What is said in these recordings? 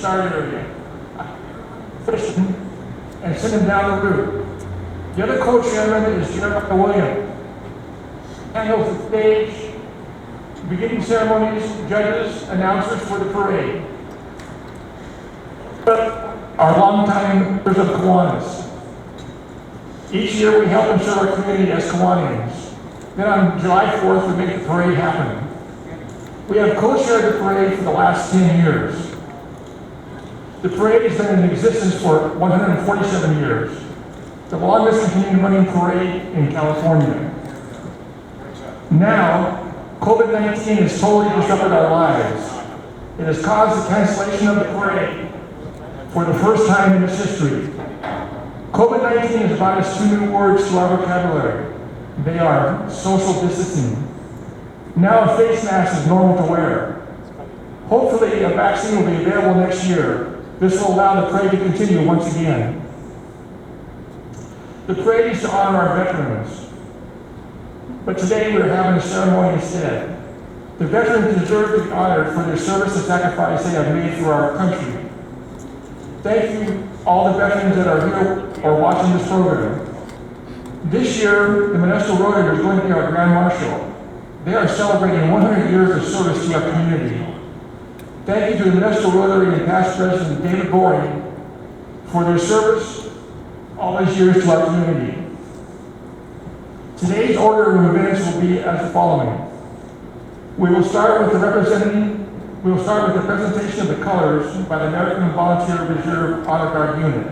start area, fishing, and send him down the route. The other co-chairman is Jeremiah Williams. Handles the stage, beginning ceremonies, judges, announcers for the parade. Our longtime members of Kiwanis. Each year we help and serve our community as Kiwanians. Then on July 4th we make the parade happen. We have co-chaired the parade for the last 10 years. The parade has been in existence for 147 years. The longest continuing running parade in California. Now, COVID-19 has totally disrupted our lives. It has caused the cancellation of the parade for the first time in its history. COVID-19 has brought us two new words to our vocabulary. They are social distancing. Now a face mask is normal to wear. Hopefully a vaccine will be available next year. This will allow the parade to continue once again. The parade is to honor our veterans. But today we're having a ceremony instead. The veterans deserve to be honored for their service and sacrifice they have made for our country. Thank you, all the veterans that are here or watching this program. This year, the Modesto Rotary is going to be our Grand Marshal. They are celebrating 100 years of service to our community. Thank you to the Modesto Rotary and past President David Boring for their service all these years to our community. Today's order of events will be as the following. We will start with the presentation of the colors by the American Volunteer Reserve Honor Guard Unit.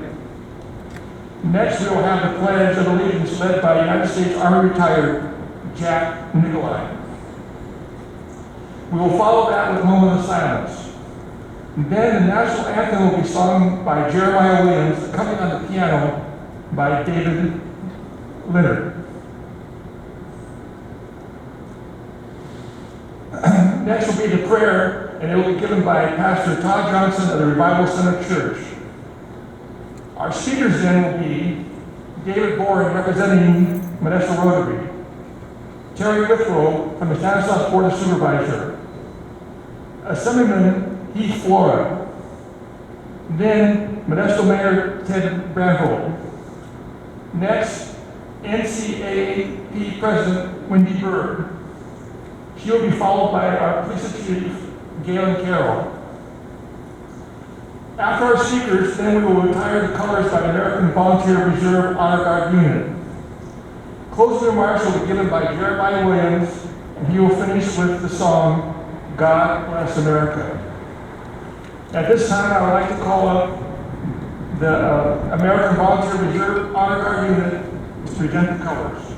Next, we will have the Pledge of Allegiance led by United States Army retired Jack Nicolai. We will follow that with a moment of silence. Then the national anthem will be sung by Jeremiah Williams, accompanied on the piano by David Leonard. Next will be the prayer, and it will be given by Pastor Todd Johnson of the Revival Center Church. Our speakers then will be David Boring, representing Modesto Rotary, Terry Withrow from the Stanislaus Board of Supervisor, Assemblyman Heath Flora, then Modesto Mayor Ted Brandvold. Next, NAACP President Wendy Byrd. She will be followed by our Police Chief, Galen Carroll. After our speakers, then we will retire the colors by the American Volunteer Reserve Honor Guard Unit. Closing remarks will be given by Jeremiah Williams, and he will finish with the song, God Bless America. At this time, I would like to call up the American Volunteer Reserve Honor Guard Unit to present the colors.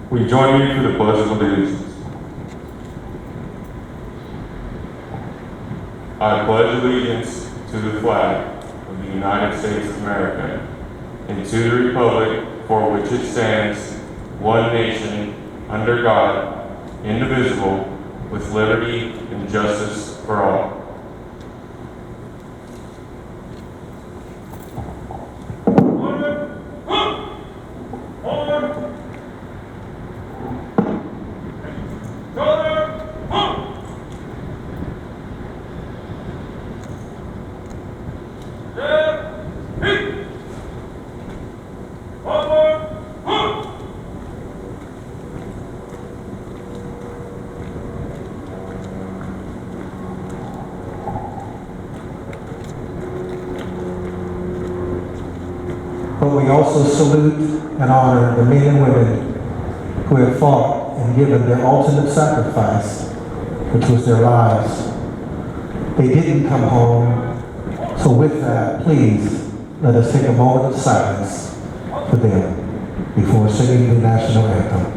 We join you for the Pledge of Allegiance. I pledge allegiance to the flag of the United States of America and to the republic for which it stands, one nation, under God, indivisible, with liberty and justice for all. Lord, we also salute and honor the men and women who have fought and given their ultimate sacrifice, which was their lives. They didn't come home, so with that, please let us take a moment of silence for them before singing the national anthem.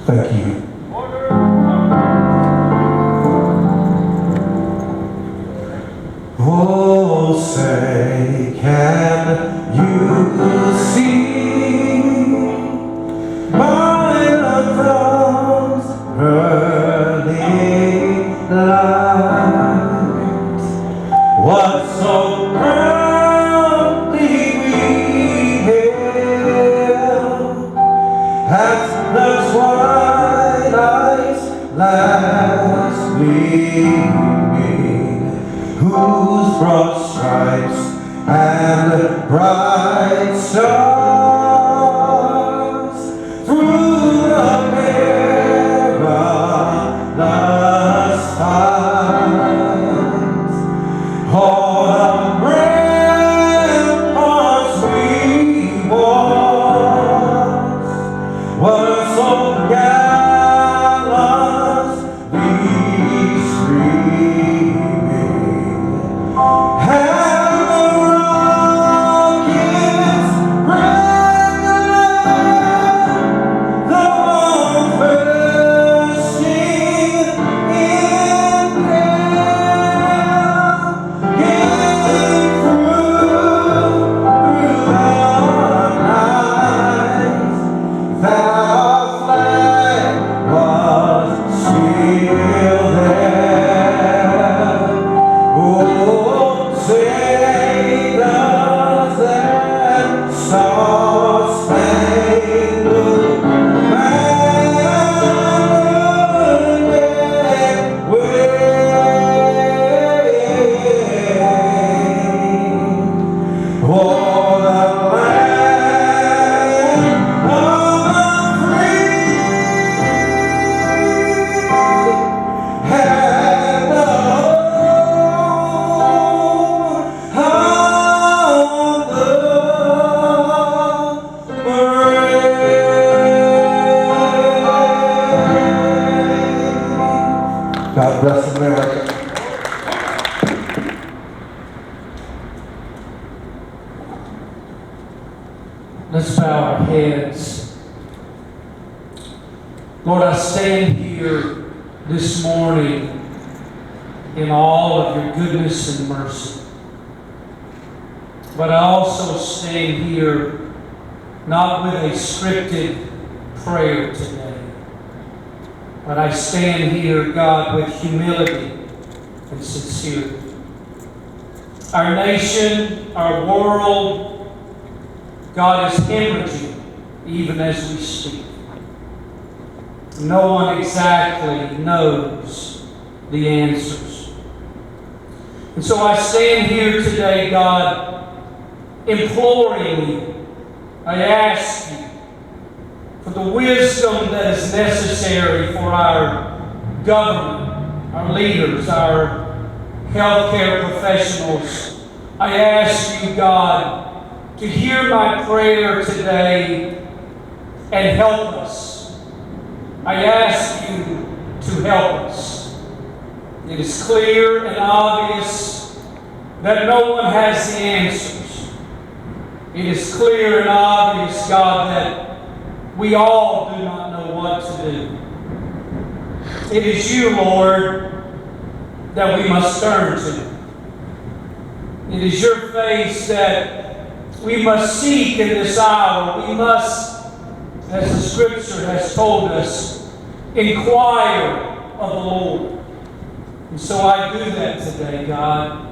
Thank you. Oh, say, can you see by the dawn's early light what so proudly we hailed as the twilight's last gleaming, whose broad stripes and bright stars through the perilous fight all the ramparts we watched were so gallantly streaming, and the rockets regular, the bombs bursting in air, getting through the night, that our flag was still there. Oh, sing us that star-spangled banner wave. Oh, the land of the free and the home of the brave. God bless America. Let's bow our heads. Lord, I stand here this morning in all of your goodness and mercy. But I also stand here not with a scripted prayer today, but I stand here, God, with humility and sincerity. Our nation, our world, God, is hemorrhaging even as we speak. No one exactly knows the answers. And so I stand here today, God, imploring you. I ask you for the wisdom that is necessary for our government, our leaders, our healthcare professionals. I ask you, God, to hear my prayer today and help us. I ask you to help us. It is clear and obvious that no one has the answers. It is clear and obvious, God, that we all do not know what to do. It is you, Lord, that we must turn to. It is your face that we must seek in this hour. We must, as the Scripture has told us, inquire of the Lord. And so I do that today, God.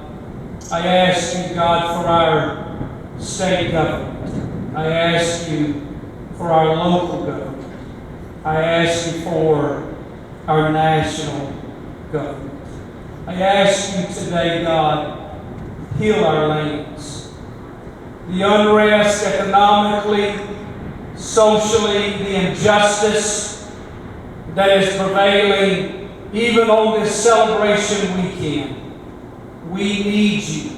I ask you, God, for our state government. I ask you for our local government. I ask you for our national government. I ask you today, God, heal our lands. The unrest economically, socially, the injustice that is prevailing even on this celebration weekend, we need you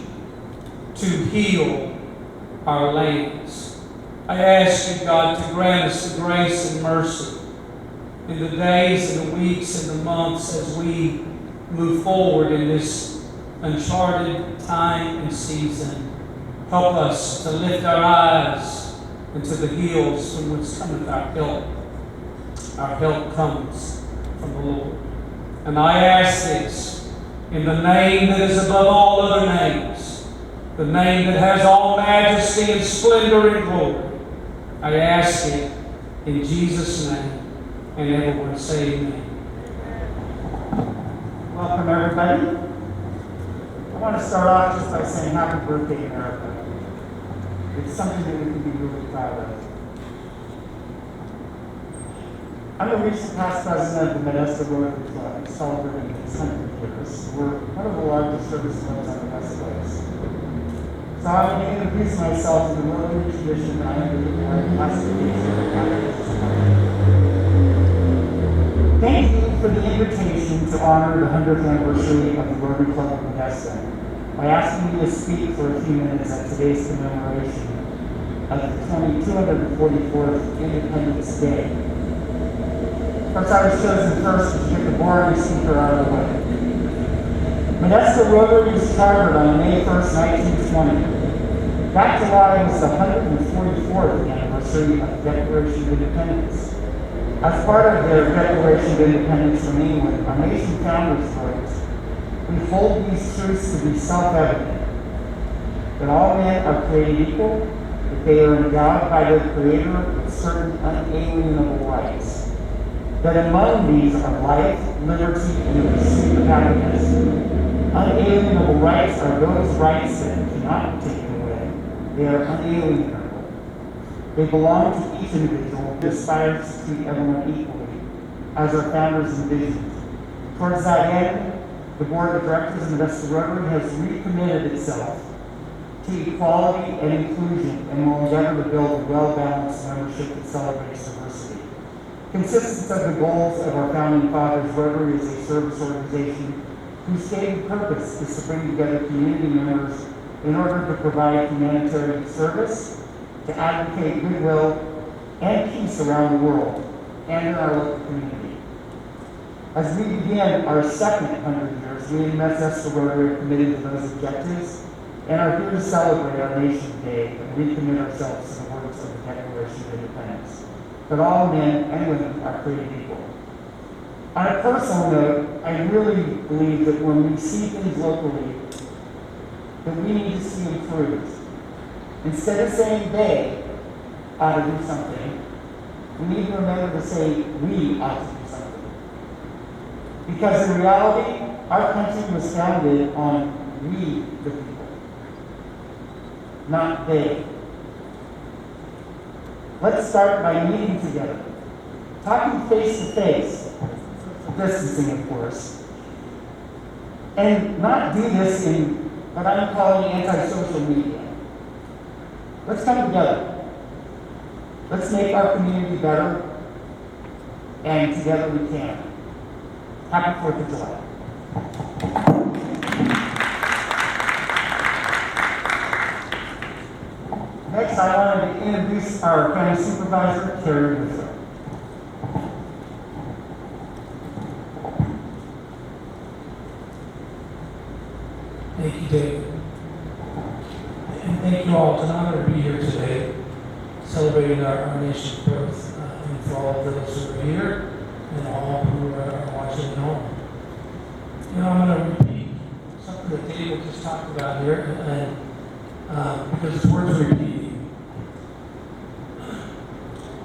to heal our lands. I ask you, God, to grant us the grace and mercy in the days and the weeks and the months as we move forward in this uncharted time and season. Help us to lift our eyes into the hills from which cometh our help. Our help comes from the Lord. And I ask this in the name that is above all other names, the name that has all majesty and splendor and glory. I ask it in Jesus' name. And everyone say amen. Welcome, everybody. I want to start off just by saying happy birthday, America. It's something that we can be really proud of. I'm the recent past president of the Modesto Rotary Club, celebrating its 100 years. We're one of the largest service clubs on the West Coast. So I want to introduce myself to the Rotary tradition that I am doing our classification. Thank you for the invitation to honor the 100th anniversary of the Rotary Club of Modesto by asking me to speak for a few minutes at today's commemoration of the 244th Independence Day. Of course, I was chosen first to get the boring speaker out of the way. Modesto Rotary was chartered on May 1st, 1920. That July was the 144th anniversary of the Declaration of Independence. As part of their Declaration of Independence from England, our nation founders wrote, "We hold these truths to be self-evident, that all men are created equal, that they are endowed by their Creator with certain unalienable rights, that among these are life, liberty, and the pursuit of happiness. Unalienable rights are those rights that cannot be taken away. They are unalienable. They belong to each individual who aspires to treat everyone equally, as our founders envisioned. Towards that end, the Board of Directors of Modesto Rotary has recommitted itself to equality and inclusion and will endeavor to build a well-balanced membership that celebrates diversity. Consistent of the goals of our founding fathers, Rotary is a service organization whose stated purpose is to bring together community members in order to provide humanitarian service, to advocate goodwill and peace around the world and in our local community. As we begin our second 100 years, we in Modesto Rotary are committed to those objectives and are here to celebrate our Nation Day and recommit ourselves to the words of the Declaration of Independence, that all men and women are created equal. On a personal note, I really believe that when we see things locally, that we need to see improved. Instead of saying they ought to do something, we need to remember to say we ought to do something. Because in reality, our country was founded on we, the people, not they. Let's start by meeting together, talking face to face, distancing of course, and not do this in what I'm calling anti-social media. Let's come together. Let's make our community better, and together we can. Happy 4th of July. Next, I wanted to introduce our county supervisor, Terry Withrow. Thank you, David. And thank you all. It's an honor to be here today, celebrating our nation's birth, and for all of those who are here and all who are watching at home. You know, I'm going to repeat something that David just talked about here, and because it's worth repeating.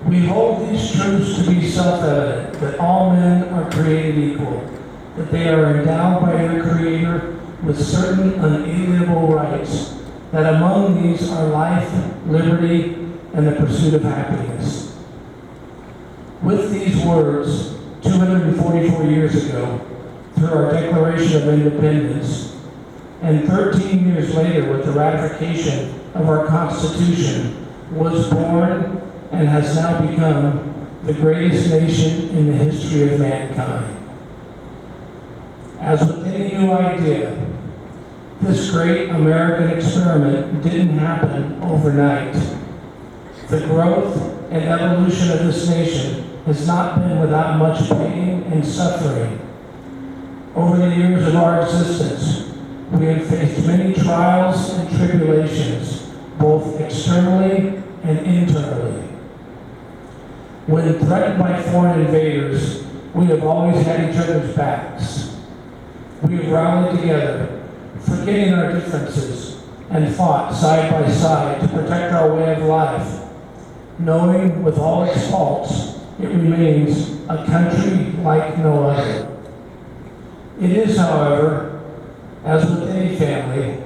We hold these truths to be self-evident, that all men are created equal, that they are endowed by their Creator with certain unalienable rights, that among these are life, liberty, and the pursuit of happiness. With these words, 244 years ago, through our Declaration of Independence, and 13 years later with the ratification of our Constitution, was born and has now become the greatest nation in the history of mankind. As with any new idea, this great American experiment didn't happen overnight. The growth and evolution of this nation has not been without much pain and suffering. Over the years of our existence, we have faced many trials and tribulations, both externally and internally. When threatened by foreign invaders, we have always had each other's backs. We have rallied together, forgetting our differences, and fought side by side to protect our way of life, knowing with all its faults, it remains a country like no other. It is, however, as with any family,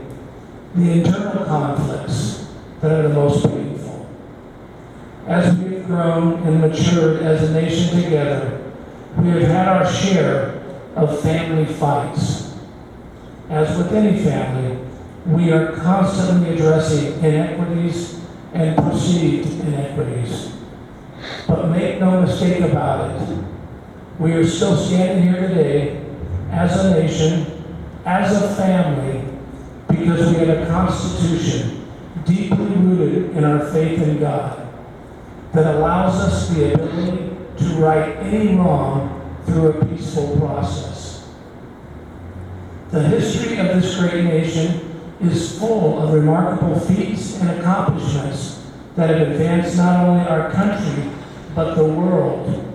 the internal conflicts that are the most painful. As we have grown and matured as a nation together, we have had our share of family fights. As with any family, we are constantly addressing inequities and perceived inequities. But make no mistake about it, we are still standing here today as a nation, as a family, because we have a Constitution deeply rooted in our faith in God that allows us the ability to right any wrong through a peaceful process. The history of this great nation is full of remarkable feats and accomplishments that have advanced not only our country, but the world,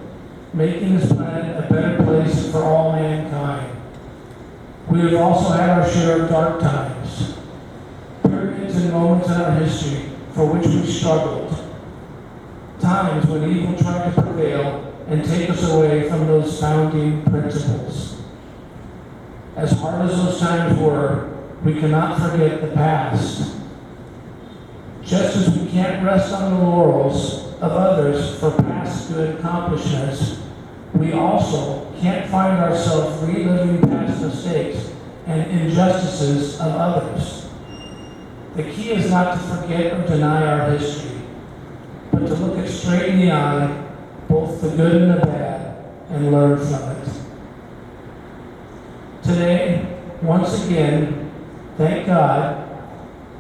making this planet a better place for all mankind. We have also had our share of dark times, periods and moments in our history for which we struggled, times when evil tried to prevail and take us away from those founding principles. As hard as those times were, we cannot forget the past. Just as we can't rest on the laurels of others for past good accomplishments, we also can't find ourselves reliving past mistakes and injustices of others. The key is not to forget or deny our history, but to look it straight in the eye, both the good and the bad, and learn from it. Today, once again, thank God,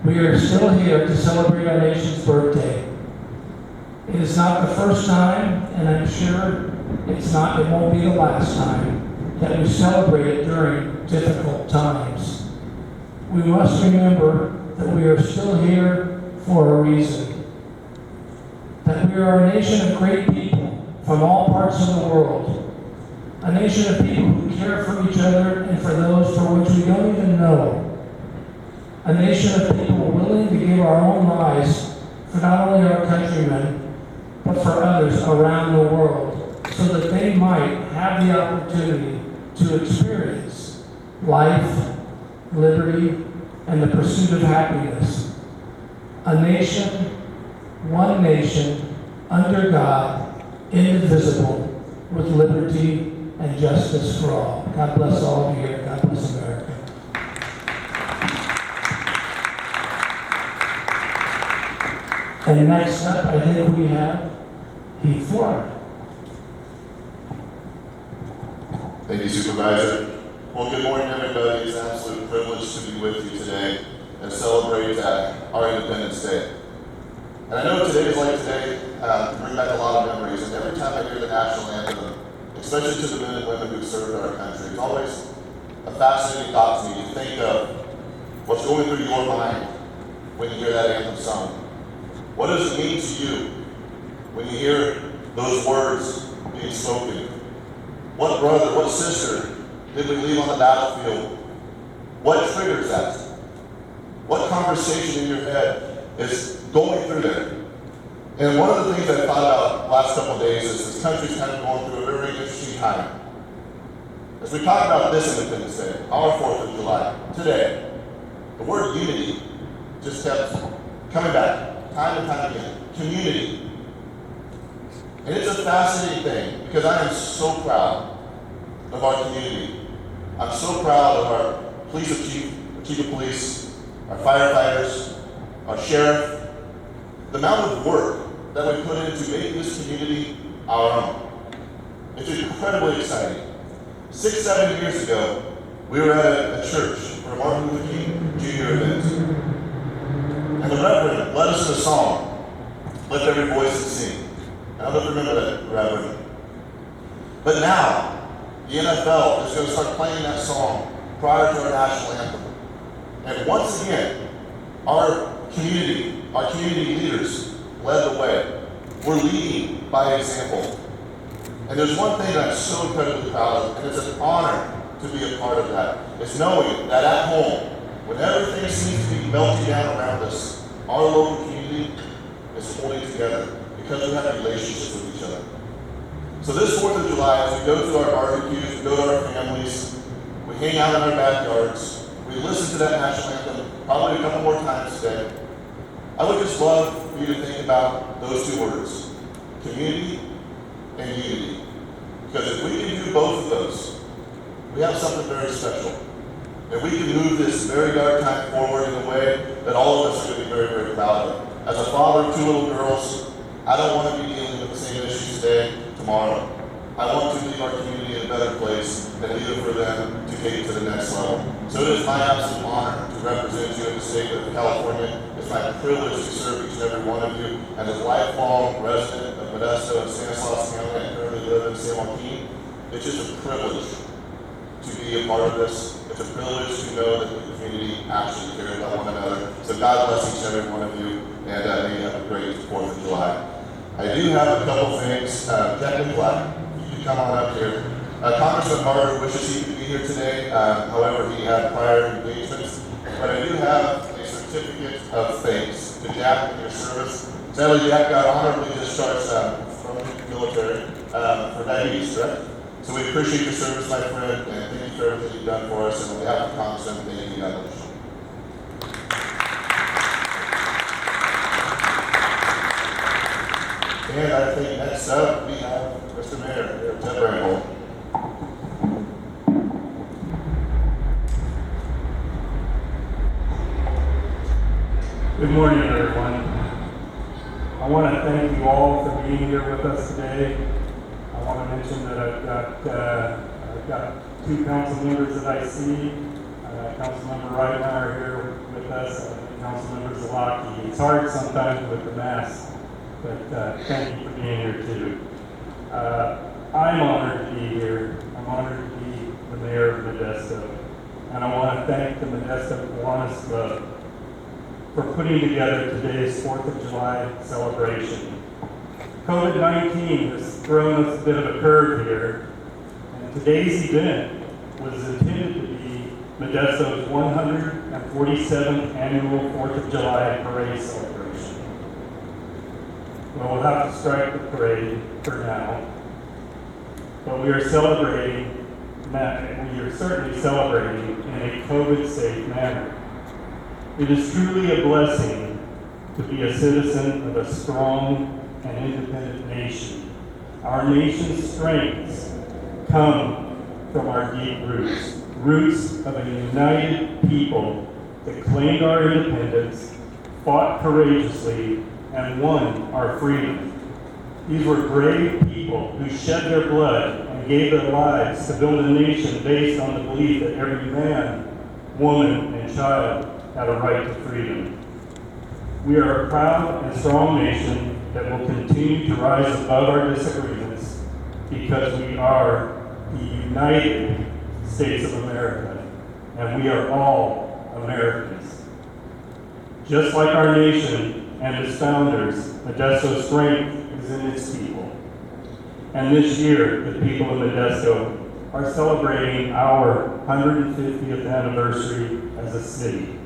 we are still here to celebrate our nation's birthday. It is not the first time, and I'm sure it won't be the last time that we celebrate it during difficult times. We must remember that we are still here for a reason. That we are a nation of great people from all parts of the world. A nation of people who care for each other and for those for which we don't even know. A nation of people willing to give our own lives for not only our countrymen, but for others around the world, so that they might have the opportunity to experience life, liberty, and the pursuit of happiness. A nation, one nation, under God, indivisible, with liberty and justice for all. God bless all of you here. God bless America. And next up, I think we have Heath Ford. Thank you, Supervisor. Well, good morning, everybody. It's an absolute privilege to be with you today and celebrate our Independence Day. And I know today is like today to bring back a lot of memories. And every time I hear the national anthem, especially to the men and women who served our country, it's always a fascinating thought to me to think of what's going through your mind when you hear that anthem sung. What does it mean to you when you hear those words being spoken? What brother, what sister did we leave on the battlefield? What triggers that? What conversation in your head is going through there? And one of the things I thought about the last couple of days is this country's kind of going through a very interesting time. As we talk about this Independence Day, our 4th of July, today, the word unity just kept coming back time and time again. Community. And it's a fascinating thing because I am so proud of our community. I'm so proud of our police chief of police, our firefighters, our sheriff, the amount of work that we put into making this community our own. It's incredibly exciting. 6-7 years ago, We were at a church for a Martin Luther King Jr. event. And the Reverend led us in a song, Lift Every Voice and Sing. I don't know if you remember that, Reverend. But now, the NFL is going to start playing that song prior to our national anthem. And once again, our community leaders led the way. We're leading by example. And there's one thing that I'm so incredibly proud of, and it's an honor to be a part of that. It's knowing that at home, when everything seems to be melting down around us, our local community is holding together because we have relationships with each other. So this 4th of July, as we go to our barbecues, we go to our families, we hang out in our backyards, we listen to that national anthem probably a couple more times today. I would just love for you to think about those two words, community and unity. Because if we can do both of those, we have something very special. And we can move this very dark time forward in a way that all of us are going to be very, very proud of. As a father of 2 little girls, I don't want to be dealing with the same issues today, tomorrow. I want to leave our community in a better place and leave it for them to take it to the next level. So it is my absolute honor to represent you in the state of California. It's my privilege to serve each and every one of you. As a lifelong resident of Modesto and Stanislaus County, I currently live in San Joaquin. It's just a privilege to be a part of this. It's a privilege to know that the community actually cares about one another. So God bless each and every one of you, and may you have a great 4th of July. I do have a couple things. Captain Black, you can come on up here. Congressman Byrd wishes he could be here today. However, he had prior engagements. But I do have a certificate of thanks to Jack and your service. Sadly, Jack got honorably discharged from the military for diabetes, correct? So we appreciate your service, my friend, and thank you for everything you've done for us. And on behalf of Congressman, thank you, God bless you. And I think next up, we have Mr. Mayor, here, Ted Brandvold. Good morning, everyone. I want to thank you all for being here with us today. I want to mention that I've got 2 council members that I see. Councilmember Reitmeyer here with us, and Councilmember Zalaki. It's hard sometimes with the mask, but thank you for being here too. I'm honored to be here. I'm honored to be the mayor of Modesto, and I want to thank the Modesto Kiwanis Club for putting together today's 4th of July celebration. COVID-19 has thrown us a bit of a curve here, and today's event was intended to be Modesto's 147th annual 4th of July parade celebration. Well, we'll have to strike the parade for now, but we are celebrating, we are certainly celebrating in a COVID-safe manner. It is truly a blessing to be a citizen of a strong and independent nation. Our nation's strengths come from our deep roots, roots of a united people that claimed our independence, fought courageously, and won our freedom. These were brave people who shed their blood and gave their lives to build a nation based on the belief that every man, woman, and child had a right to freedom. We are a proud and strong nation that will continue to rise above our disagreements because we are the United States of America, and we are all Americans. Just like our nation and its founders, Modesto's strength is in its people. And this year, the people of Modesto are celebrating our 150th anniversary as a city.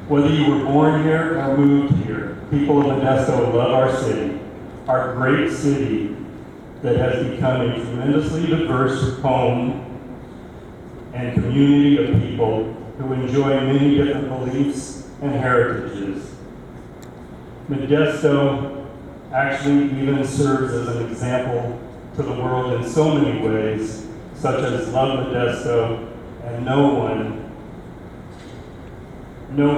Whether you were born here or moved here, people of Modesto love our city, our great city that has become a tremendously diverse home and community of people who enjoy many different beliefs and heritages. Modesto actually even serves as an example to the world in so many ways, such as love Modesto, and no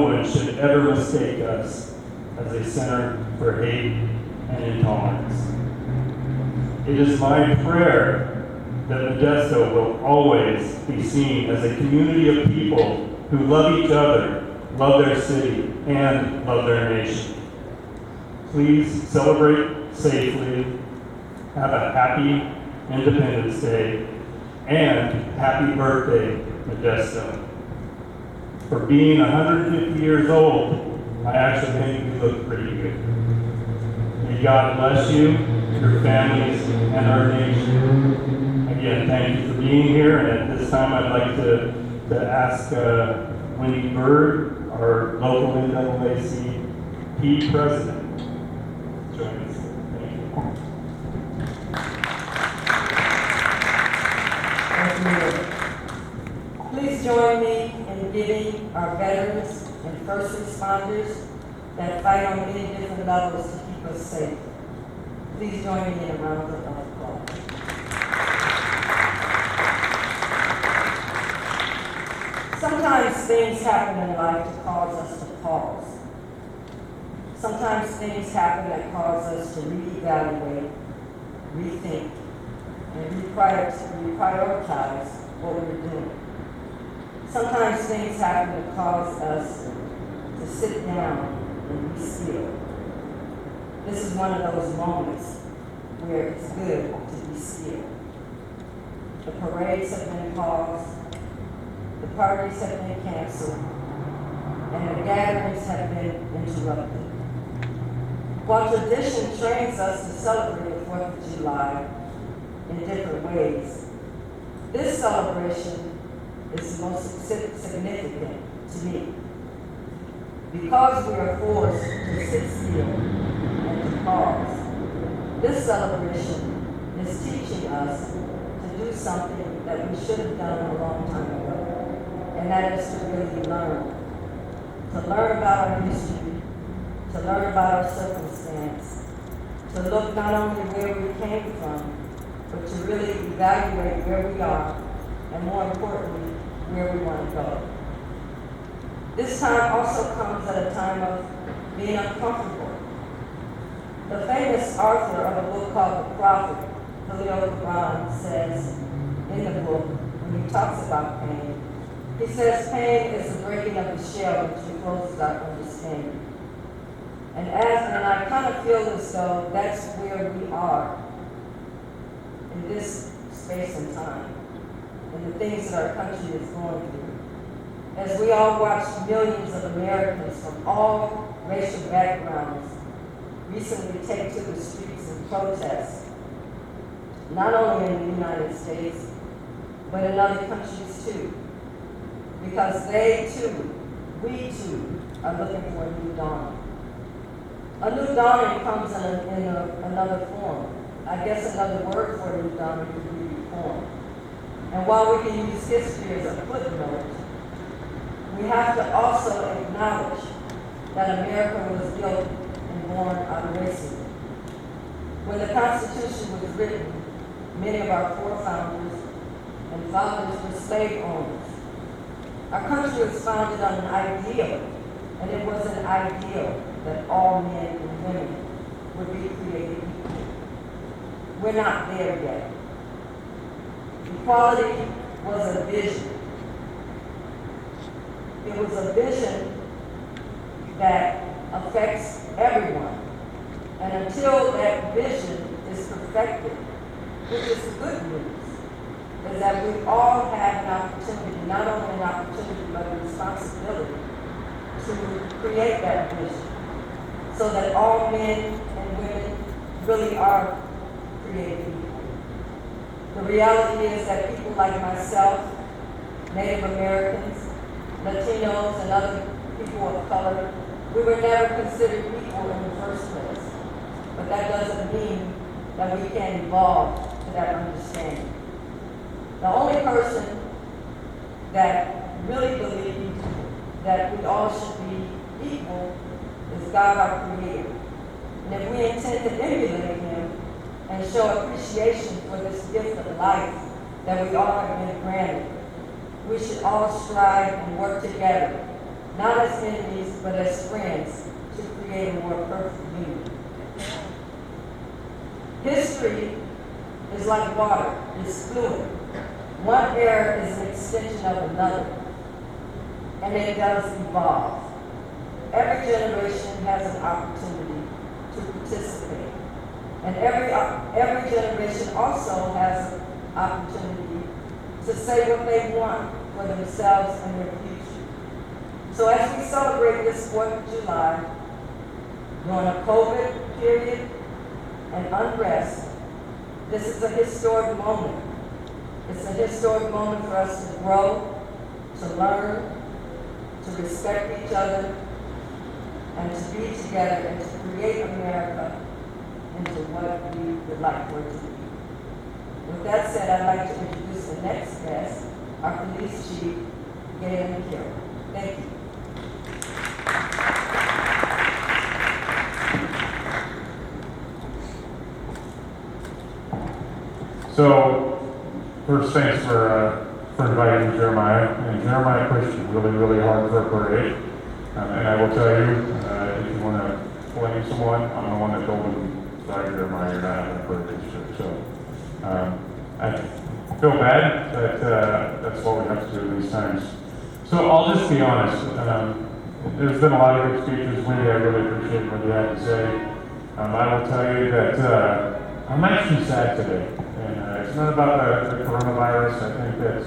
one should ever mistake us as a center for hate and intolerance. It is my prayer that Modesto will always be seen as a community of people who love each other, love their city, and love their nation. Please celebrate safely, have a happy Independence Day, and happy birthday, Modesto. For being 150 years old, I actually think you look pretty good. May God bless you, your families, and our nation. Again, thank you for being here, and at this time I'd like to ask Wendy Byrd, our local NAACP president, to join us. Thank you. Please join me in giving our veterans and first responders that fight on many different levels to keep us safe. Please join me in a round of applause. Sometimes things happen in life to cause us to pause. Sometimes things happen that cause us to reevaluate, rethink, and reprioritize what we're doing. Sometimes things happen to cause us to sit down and be still. This is one of those moments where it's good to be still. The parades have been paused, the parties have been canceled, and the gatherings have been interrupted. While tradition trains us to celebrate the 4th of July in different ways, this celebration is most significant to me. Because we are forced to sit still and to pause, this celebration is teaching us to do something that we should have done a long time ago, and that is to really learn. To learn about our history, to learn about our circumstance, to look not only where we came from, but to really evaluate where we are, and more importantly, where we want to go. This time also comes at a time of being uncomfortable. The famous author of a book called The Prophet, Galen, says in the book, when he talks about pain, he says pain is the breaking of the shell which encloses our understanding. And I kind of feel as though that's where we are in this space and time, and the things that our country is going through. As we all watch millions of Americans from all racial backgrounds recently take to the streets and protest, not only in the United States, but in other countries too, because they too, we too, are looking for a new dawn. A new dawning comes in another form. I guess another word for a new dawning would be reform. And while we can use history as a footnote, we have to also acknowledge that America was built and born out of racism. When the Constitution was written, many of our forefathers and fathers were slave owners. Our country was founded on an ideal, and it was an ideal that all men and women would be created equal. We're not there yet. Equality was a vision. It was a vision that affects everyone. And until that vision is perfected, which is the good news, is that we all have an opportunity, not only an opportunity, but a responsibility to create that vision so that all men and women really are created equal. The reality is that people like myself, Native Americans, Latinos, and other people of color, we were never considered equal in the first place. But that doesn't mean that we can't evolve to that understanding. The only person that really believed that we all should be equal is God, our Creator. And if we intend to emulate Him and show appreciation for this gift of life that we all have been granted, we should all strive and work together, not as enemies, but as friends, to create a more perfect union. History is like water, it's fluid. One era is an extension of another, and it does evolve. Every generation has an opportunity to participate, and every generation also has an opportunity to say what they want for themselves and their future. So as we celebrate this 4th of July, during a COVID period and unrest, this is a historic moment. It's a historic moment for us to grow, to learn, to respect each other, and to be together and to create America into what we would like for it to be. With that said, I'd like to introduce the next guest, our police chief, Galen and Carroll. Thank you. So, first, thanks for inviting Jeremiah. And Jeremiah pushed really, really hard for a parade. And I will tell you, if you want to blame someone, I'm the one that told him, sorry, Jeremiah, you're not having a parade this year. So, I feel bad, but that's what we have to do in these times. So I'll just be honest. There's been a lot of good speeches. Wendy, I really appreciate what you had to say. I will tell you that I'm actually sad today. And it's not about the coronavirus. I think that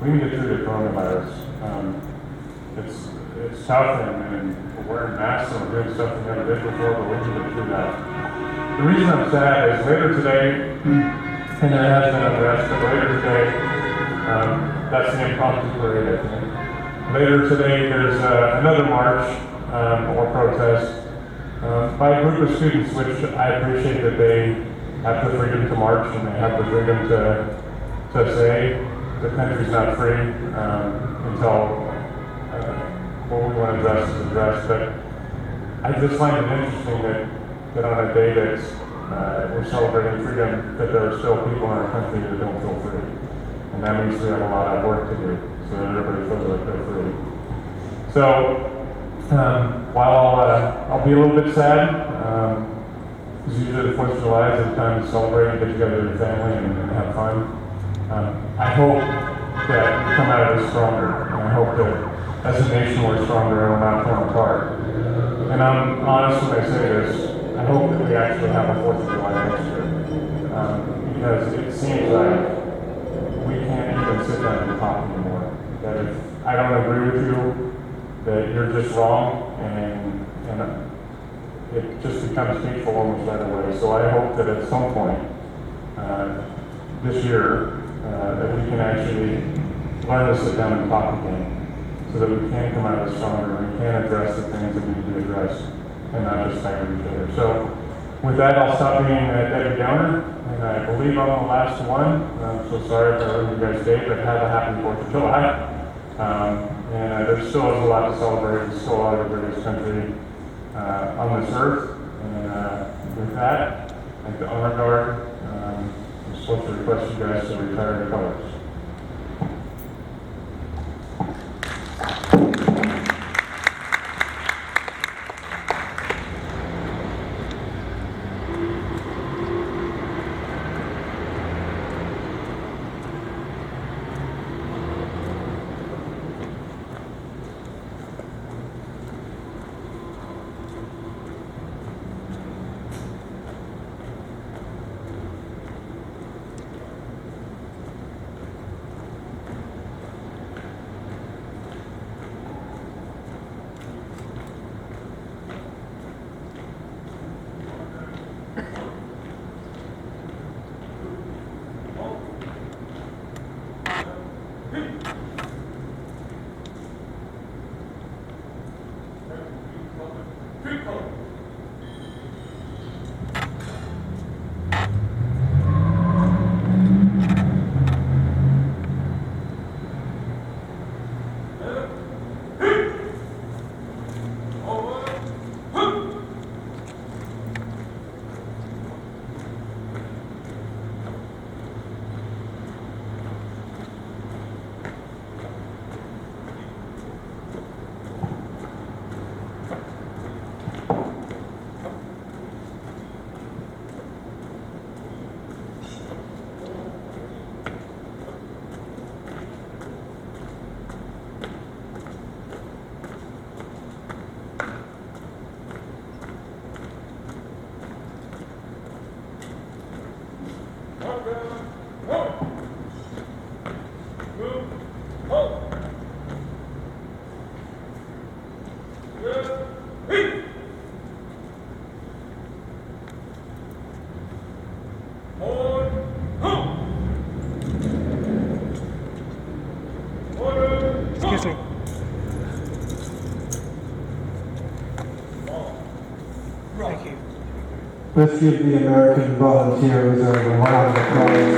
we need to get through the coronavirus. It's tough, and we're wearing masks and we're doing stuff we never did before, but we need to get through that. The reason I'm sad is later today, and there has been unrest, but later today, that's the impromptu parade, I think. Later today, there's another march or protest by a group of students, which I appreciate that they have the freedom to march and they have the freedom to say the country's not free until what we want to address is addressed. But I just find it interesting that on a day that's we're celebrating freedom, that there are still people in our country that don't feel free. And that means we have a lot of work to do so that everybody feels like they're free. So while I'll be a little bit sad, because usually the 4th of July is a time to celebrate and get together with your family and have fun. I hope that we come out of this stronger, and I hope that as a nation we're stronger and we're not torn apart. And I'm honest when I say this, I hope that we actually have a 4th of July next year. Because it seems like we can't even sit down and talk anymore. That if I don't agree with you, that you're just wrong, and it just becomes hateful almost right away. So I hope that at some point this year that we can actually learn to sit down and talk again, so that we can come out of this stronger and we can address the things that need to be addressed and not just fight with each other. So with that, I'll stop being Debbie Downer, and I believe I'm the last one. I'm so sorry if I ruined you guys' day, but have a happy 4th of July. And there still is a lot to celebrate. It's still our greatest country on this earth. And with that, like the honor guard, I'm supposed to request you guys to retire the colors. Let's give the American volunteers a round of applause.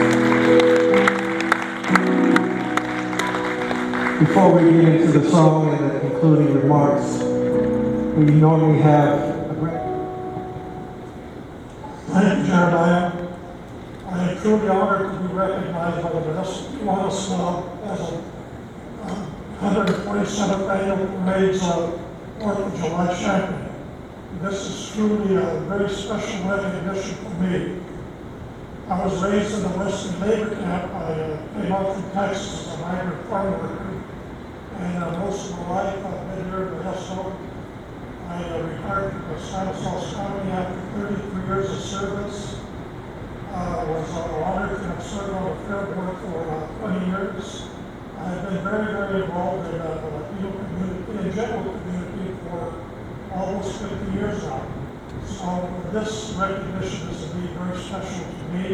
Before we get into the song and the concluding remarks, we normally have a great... Thank you, Jeremiah. I am truly honored to be recognized by the Modesto Kiwanis Club as a 127th annual Parade's 4th of July champion. This is truly a very special recognition for me. I was raised in the Western labor camp. I came out from Texas as a migrant farm worker, and most of my life I've been here in Modesto. I retired from the Stanislaus County after 33 years of service. Was honored to have served on the fair board for 20 years. I've been very, very involved in the Latino community and general community for almost 50 years now. So this recognition is indeed very special to me.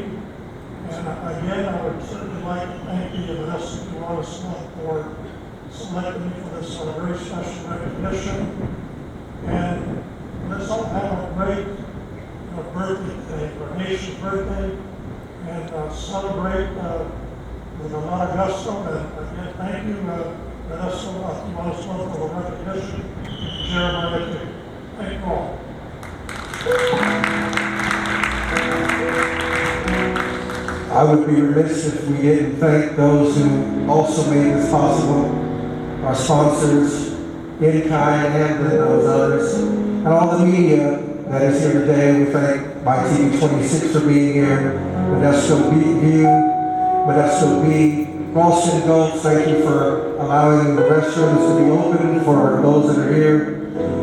And again, I would certainly like to thank the Modesto Kiwanis Club for selecting me for this very special recognition. And let's all have a great birthday today, our nation's birthday, and celebrate with a lot of gusto. And again, thank you, Modesto Kiwanis Club, for the recognition. Jeremiah, thank you all. I would be remiss if we didn't thank those who also made this possible, our sponsors, In Kind, and those others, and all the media that is here today. We thank MyTV26 for being here, Modesto View, Modesto B, Ralston Gulf, thank you for allowing the restrooms to be open for those that are here,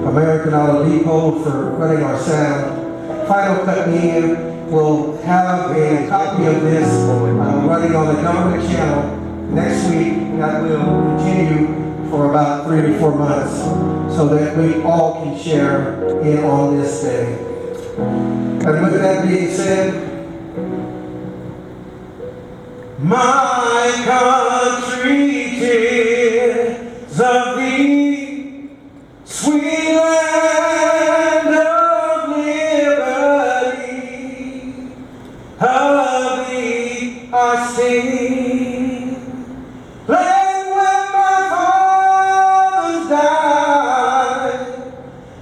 American Auto Depot for running our sound. Final Cut Media will have a copy of this running on the government channel next week. That will continue for about 3 to 4 months so that we all can share in on this day. And with that being said, my country, tis of thee, sweet land of liberty, of thee I sing. Land where my fathers died,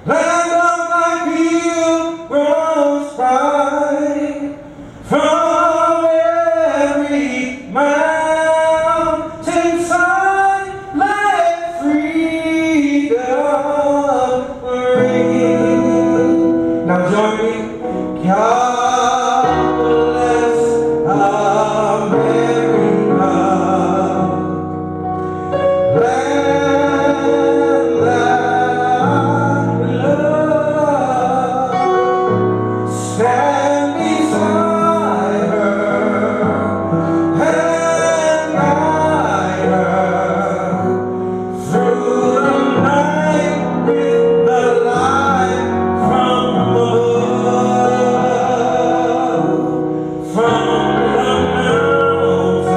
land of thy pilgrims pride, from every mountainside let freedom ring. Now join me. God bless America, land that I love. Stand beside her and guide her through the night with the light from above, from the mountains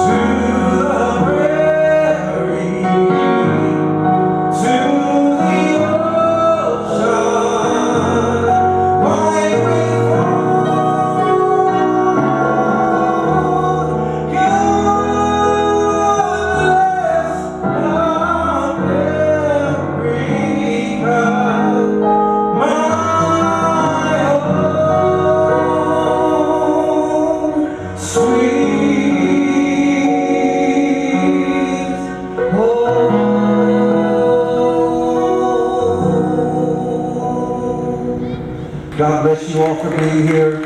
to the prairie, to the ocean, wide withrow. God bless America, my home, sweet home. God bless you all for being here.